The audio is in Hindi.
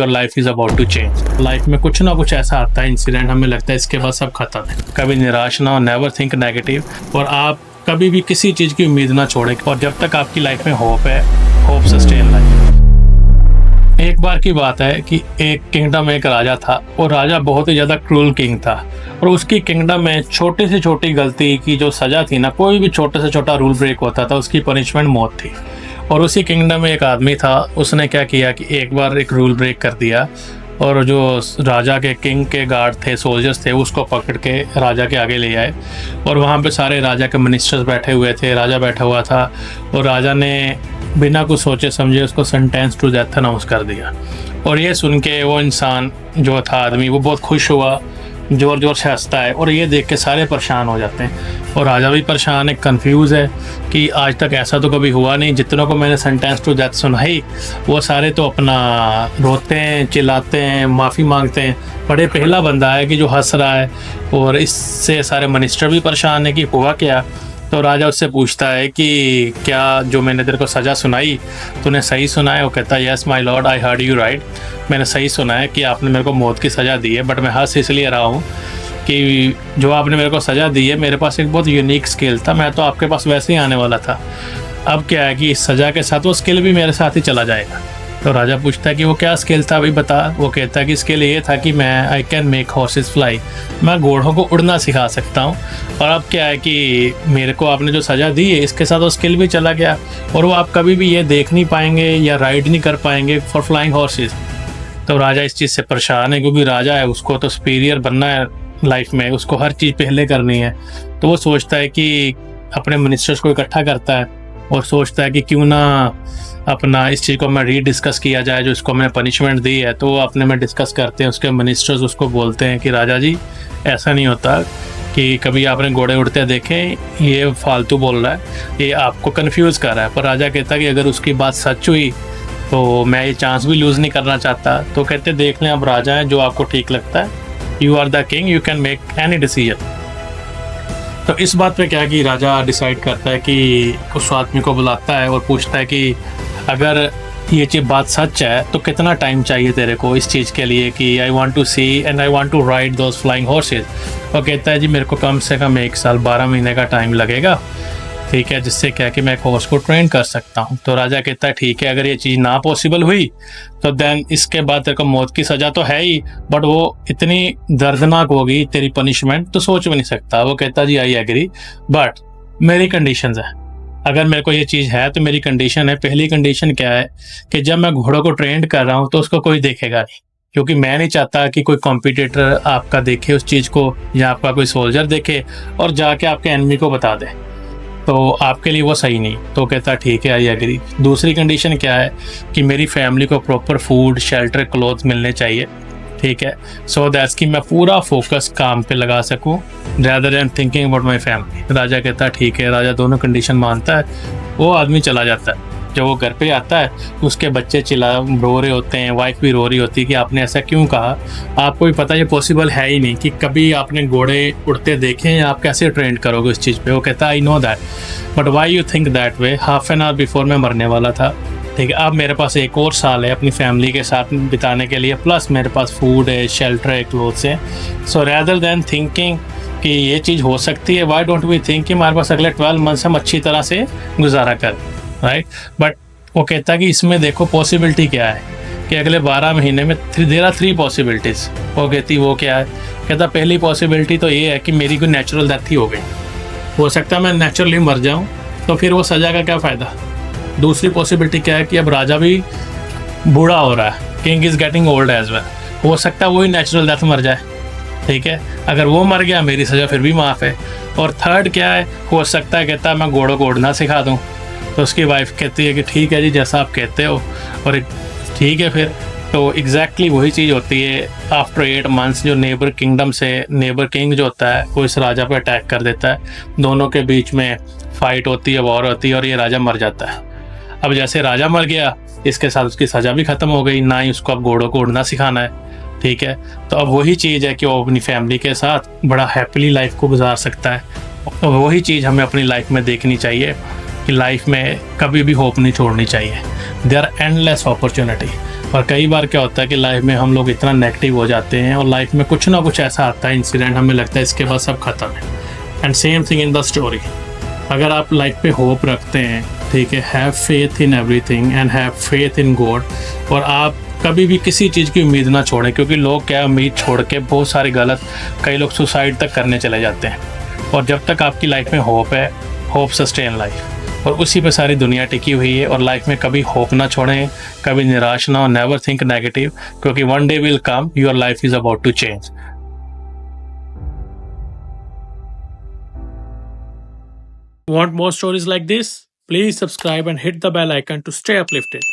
Your life is about to change. Life में कुछ ना कुछ ऐसा आता है इंसिडेंट, हमें लगता है इसके बाद सब खत्म है। कभी निराश ना हो, नेवर थिंक नेगेटिव, और आप कभी भी किसी चीज़ की उम्मीद ना छोड़ें। और जब तक आपकी लाइफ में होप है, होप सस्टेन लाइफ। एक बार की बात है कि एक किंगडम में एक राजा था, और राजा बहुत ही ज़्यादा क्रूल किंग था। और उसकी किंगडम में छोटी से छोटी गलती की जो सज़ा थी ना, कोई भी छोटे से छोटा रूल ब्रेक होता था, उसकी पनिशमेंट मौत थी। और उसी किंगडम में एक आदमी था, उसने क्या किया कि एक बार एक रूल ब्रेक कर दिया, और जो राजा के किंग के गार्ड थे, सोल्जर्स थे, उसको पकड़ के राजा के आगे ले आए। और वहाँ पे सारे राजा के मिनिस्टर्स बैठे हुए थे, राजा बैठा हुआ था, और राजा ने बिना कुछ सोचे समझे उसको सेंटेंस टू डेथ अनाउंस कर दिया। और ये सुन के वो इंसान जो था, आदमी, वो बहुत खुश हुआ, ज़ोर ज़ोर से हंसता है। और ये देख के सारे परेशान हो जाते हैं, और राजा भी परेशान है, कंफ्यूज है कि आज तक ऐसा तो कभी हुआ नहीं। जितनों को मैंने सेंटेंस टू डेथ सुनाई, वो सारे तो अपना रोते हैं, चिल्लाते हैं, माफ़ी मांगते हैं। बड़े पहला बंदा है कि जो हंस रहा है, और इससे सारे मिनिस्टर भी परेशान है कि हुआ क्या। तो राजा उससे पूछता है कि क्या जो मैंने तेरे को सज़ा सुनाई, तूने सही सुना है? वो कहता है yes my Lord, I heard you right. मैंने सही सुना है कि आपने मेरे को मौत की सज़ा दी है, बट मैं हंस इसलिए रहा हूँ कि जो आपने मेरे को सज़ा दी है, मेरे पास एक बहुत यूनिक स्किल था, मैं तो आपके पास वैसे ही आने वाला था। अब क्या है कि इस सज़ा के साथ वो स्किल भी मेरे साथ ही चला जाएगा। तो राजा पूछता है कि वो क्या स्किल था, अभी बता। वो कहता है कि स्किल ये था कि मैं I can make horses fly, मैं घोड़ों को उड़ना सिखा सकता हूँ। और अब क्या है कि मेरे को आपने जो सज़ा दी है, इसके साथ वो स्किल भी चला गया, और वो आप कभी भी ये देख नहीं पाएंगे या राइड नहीं कर पाएंगे फॉर फ्लाइंग हॉर्सेस। तो राजा इस चीज़ से परेशान है, क्योंकि राजा है, उसको तो सुपीरियर बनना है लाइफ में, उसको हर चीज़ पहले करनी है। तो वो सोचता है कि अपने मिनिस्टर्स को इकट्ठा करता है, और सोचता है कि क्यों ना अपना इस चीज़ को मैं रीडिस्कस किया जाए, जो इसको मैंने पनिशमेंट दी है। तो अपने में डिस्कस करते हैं, उसके मिनिस्टर्स उसको बोलते हैं कि राजा जी, ऐसा नहीं होता कि कभी आपने घोड़े उड़ते देखें, ये फालतू बोल रहा है, ये आपको कंफ्यूज कर रहा है। पर राजा कहता है कि अगर उसकी बात सच हुई तो मैं ये चांस भी लूज़ नहीं करना चाहता। तो कहते देख लें, अब राजा है, जो आपको ठीक लगता है, you are the king, you can make any decision. तो इस बात पे क्या कि राजा डिसाइड करता है कि उस आदमी को बुलाता है और पूछता है कि अगर ये चीज़ बात सच है तो कितना टाइम चाहिए तेरे को इस चीज़ के लिए कि I want to see and I want to ride those flying horses. और कहता है जी मेरे को कम से कम 1 साल 12 महीने का टाइम लगेगा, ठीक है, जिससे क्या कि मैं एक हॉर्स को ट्रेन कर सकता हूँ। तो राजा कहता है ठीक है, अगर ये चीज़ ना पॉसिबल हुई तो देन इसके बाद तेरे को मौत की सज़ा तो है ही, बट वो इतनी दर्दनाक होगी तेरी पनिशमेंट, तो सोच भी नहीं सकता। वो कहता जी आई एग्री, बट मेरी कंडीशंस है। अगर मेरे को ये चीज़ है तो मेरी कंडीशन है। पहली कंडीशन क्या है कि जब मैं घोड़ों को ट्रेंड कर रहा हूँ तो उसको कोई देखेगा नहीं, क्योंकि मैं नहीं चाहता कि कोई कॉम्पिटिटर आपका देखे उस चीज़ को, या आपका कोई सोल्जर देखे और जाके आपके एनिमी को बता दे, तो आपके लिए वो सही नहीं। तो कहता ठीक है, आई एग्री। दूसरी कंडीशन क्या है कि मेरी फैमिली को प्रॉपर फूड, शेल्टर, क्लोथ मिलने चाहिए, ठीक है, सो दैट्स कि मैं पूरा फोकस काम पे लगा सकूं rather than thinking about my family। राजा कहता है ठीक है। राजा दोनों कंडीशन मानता है। वो आदमी चला जाता है। जब वो घर पे आता है, उसके बच्चे रो रहे होते हैं, वाइफ भी रो रही होती है कि आपने ऐसा क्यों कहा, आपको भी पता ये पॉसिबल है ही नहीं कि कभी आपने घोड़े उड़ते देखे, या आप कैसे ट्रेंड करोगे उस चीज़ पे। वो कहता है I know that, but why you think that way, half an hour before मैं मरने वाला था, ठीक है, अब मेरे पास 1 और साल है अपनी फैमिली के साथ बिताने के लिए, प्लस मेरे पास फूड है, शेल्टर है, क्लोथ्स है। सो रैदर दैन थिंकिंग कि ये चीज़ हो सकती है, वाई डोंट वी थिंक कि हमारे पास अगले 12 मंथ्स हम अच्छी तरह से गुजारा करें, राइट। बट वो कहता है कि इसमें देखो पॉसिबिलिटी क्या है कि अगले 12 महीने में देयर आर 3 पॉसिबिलिटीज़। वो कहती वो क्या है? कहता पहली पॉसिबिलिटी तो ये है कि मेरी कोई नेचुरल डेथ ही हो गई, हो सकता है मैं नेचुरली मर जाऊँ, तो फिर वो सज़ा का क्या फ़ायदा। दूसरी पॉसिबिलिटी क्या है कि अब राजा भी बूढ़ा हो रहा है, king is getting old age well, हो सकता है वही नेचुरल डेथ मर जाए, ठीक है, अगर वो मर गया मेरी सज़ा फिर भी माफ़ है। और थर्ड क्या है, हो सकता है कहता है मैं घोड़ों को उड़ना सिखा दूँ। तो उसकी वाइफ कहती है कि ठीक है जी, जैसा आप कहते हो, और ठीक है फिर। तो एग्जैक्टली वही चीज़ होती है। आफ्टर 8 मंथ्स जो नेबर किंगडम से नेबर किंग जो होता है वो इस राजा पर अटैक कर देता है, दोनों के बीच में फाइट होती है, वॉर होती है, और ये राजा मर जाता है। अब जैसे राजा मर गया, इसके साथ उसकी सज़ा भी ख़त्म हो गई, ना ही उसको अब घोड़ों को उड़ना सिखाना है, ठीक है। तो अब वही चीज़ है कि वो अपनी फैमिली के साथ बड़ा हैप्पीली लाइफ को गुजार सकता है। तो वही चीज़ हमें अपनी लाइफ में देखनी चाहिए कि लाइफ में कभी भी होप नहीं छोड़नी चाहिए। There are endless opportunity. और कई बार क्या होता है कि लाइफ में हम लोग इतना नेगेटिव हो जाते हैं और लाइफ में कुछ ना कुछ ऐसा आता है इंसिडेंट, हमें लगता है इसके बाद सब खत्म है। And same thing in the story, अगर आप लाइफ पे होप रखते हैं, ठीक है, have faith in everything and have faith in God, और आप कभी भी किसी चीज़ की उम्मीद ना छोड़ें, क्योंकि लोग क्या उम्मीद छोड़ के बहुत सारे गलत, कई लोग सुसाइड तक करने चले जाते हैं। और जब तक आपकी लाइफ में होप है, होप सस्टेन लाइफ, और उसी पे सारी दुनिया टिकी हुई है। और लाइफ में कभी होप ना छोड़ें, कभी निराश ना हो, नेवर थिंक नेगेटिव, क्योंकि one day will come, your life is about to change. Want more stories like this? Please subscribe and hit the bell icon to stay uplifted.